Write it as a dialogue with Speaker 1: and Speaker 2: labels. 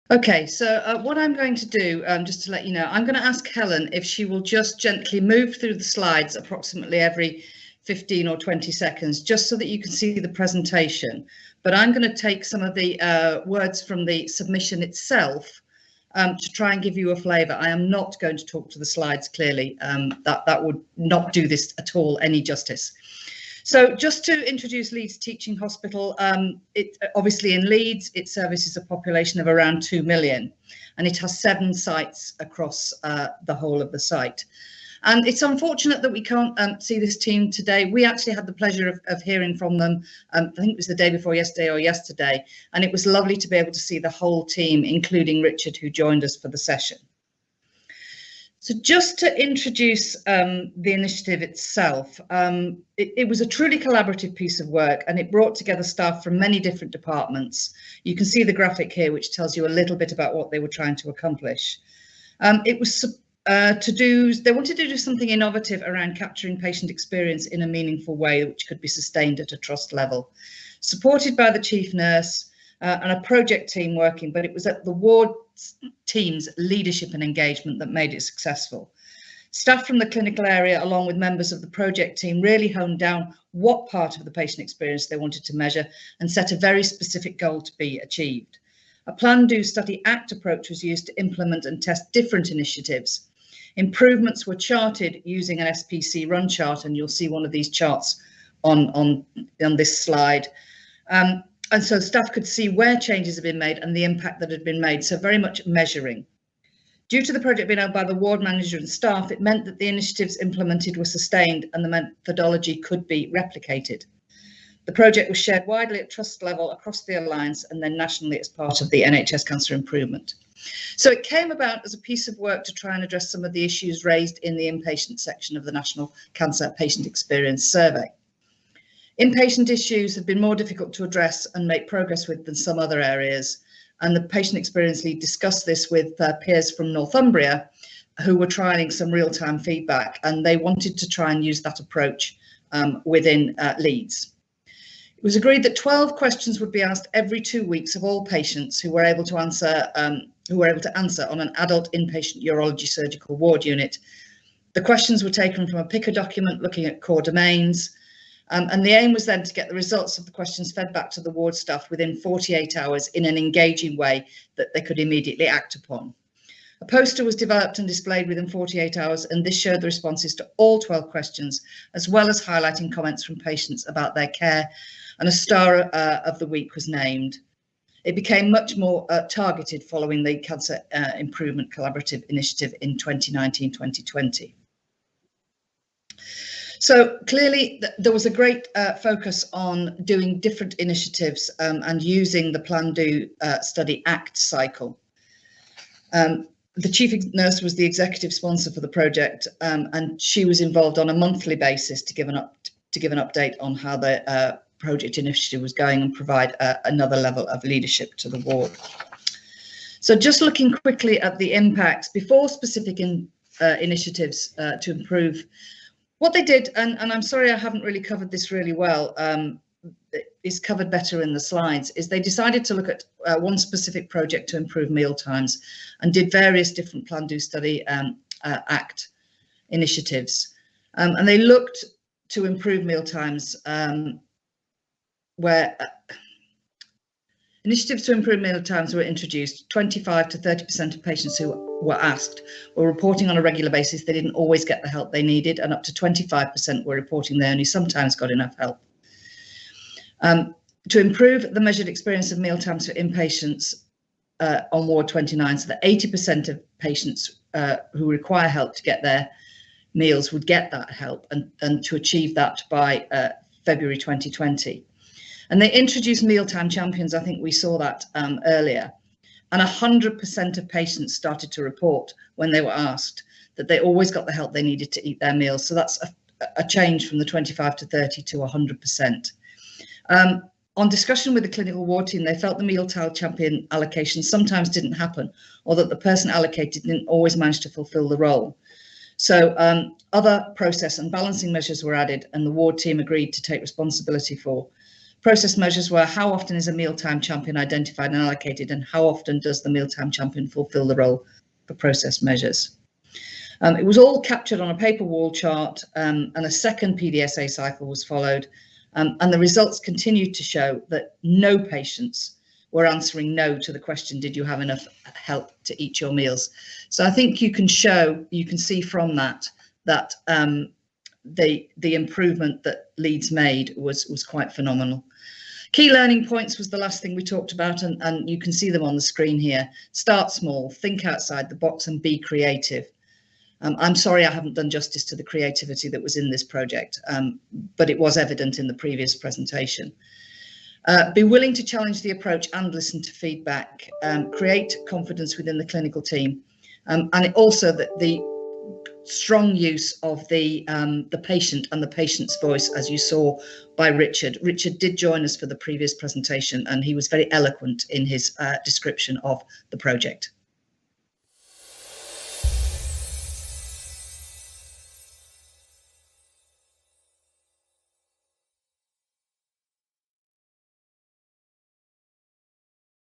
Speaker 1: Okay, so what I'm going to do, just to let you know, I'm going to ask Helen if she will just gently move through the slides approximately every 15 or 20 seconds, just so that you can see the presentation. But I'm going to take some of the words from the submission itself to try and give you a flavour. I am not going to talk to the slides clearly. That would not do this at all any justice. So just to introduce Leeds Teaching Hospital, it obviously in Leeds, it services a population of around 2 million, and it has 7 sites across the whole of the site. And it's unfortunate that we can't see this team today. We actually had the pleasure of hearing from them, I think it was the day before yesterday or yesterday, and it was lovely to be able to see the whole team, including Richard, who joined us for the session. So just to introduce the initiative itself, it was a truly collaborative piece of work, and it brought together staff from many different departments. You can see the graphic here, which tells you a little bit about what they were trying to accomplish. It was they wanted to do something innovative around capturing patient experience in a meaningful way, which could be sustained at a trust level. Supported by the chief nurse and a project team working, but it was at the ward team's leadership and engagement that made it successful. Staff from the clinical area, along with members of the project team, really honed down what part of the patient experience they wanted to measure and set a very specific goal to be achieved. A plan, do, study, act approach was used to implement and test different initiatives. Improvements were charted using an SPC Run chart, and you'll see one of these charts on this slide. And so staff could see where changes had been made and the impact that had been made, so very much measuring. Due to the project being owned by the ward manager and staff, it meant that the initiatives implemented were sustained and the methodology could be replicated. The project was shared widely at trust level across the Alliance and then nationally as part of the NHS Cancer Improvement. So it came about as a piece of work to try and address some of the issues raised in the inpatient section of the National Cancer Patient Experience Survey. Inpatient issues have been more difficult to address and make progress with than some other areas. And the patient experience lead discussed this with peers from Northumbria who were trialling some real-time feedback, and they wanted to try and use that approach within Leeds. It was agreed that 12 questions would be asked every 2 weeks of all patients who were able to answer on an adult inpatient urology surgical ward unit. The questions were taken from a picker document looking at core domains. And the aim was then to get the results of the questions fed back to the ward staff within 48 hours in an engaging way that they could immediately act upon. A poster was developed and displayed within 48 hours, and this showed the responses to all 12 questions, as well as highlighting comments from patients about their care, and a star of the week was named. It became much more targeted following the Cancer Improvement Collaborative Initiative in 2019-2020. So clearly there was a great focus on doing different initiatives and using the plan, do, study, act cycle. The chief nurse was the executive sponsor for the project, and she was involved on a monthly basis to give an update on how the project initiative was going and provide another level of leadership to the ward. So just looking quickly at the impacts before specific initiatives to improve. What they did, and I'm sorry I haven't really covered this really well, is covered better in the slides, is they decided to look at one specific project to improve meal times and did various different plan, do, study, act initiatives. And they looked to improve meal times where initiatives to improve meal times were introduced. 25 to 30% of patients who were asked were reporting on a regular basis they didn't always get the help they needed, and up to 25% were reporting they only sometimes got enough help. To improve the measured experience of meal times for inpatients on Ward 29, so that 80% of patients who require help to get their meals would get that help, and to achieve that by February 2020. And they introduced mealtime champions. I think we saw that earlier. And 100% of patients started to report when they were asked that they always got the help they needed to eat their meals. So that's a change from the 25 to 30 to 100%. On discussion with the clinical ward team, they felt the mealtime champion allocation sometimes didn't happen, or that the person allocated didn't always manage to fulfill the role. So other process and balancing measures were added, and the ward team agreed to take responsibility for Process measures were: how often is a mealtime champion identified and allocated, and how often does the mealtime champion fulfill the role for process measures? It was all captured on a paper wall chart, and a second PDSA cycle was followed, and the results continued to show that no patients were answering no to the question, did you have enough help to eat your meals? So I think you can see from that the improvement that Leeds made was quite phenomenal. Key learning points was the last thing we talked about, and you can see them on the screen here. Start small, think outside the box, and be creative. I'm sorry I haven't done justice to the creativity that was in this project, but it was evident in the previous presentation. Be willing to challenge the approach and listen to feedback. Create confidence within the clinical team, and also the strong use of the patient and the patient's voice, as you saw by Richard. Richard did join us for the previous presentation, and he was very eloquent in his description of the project.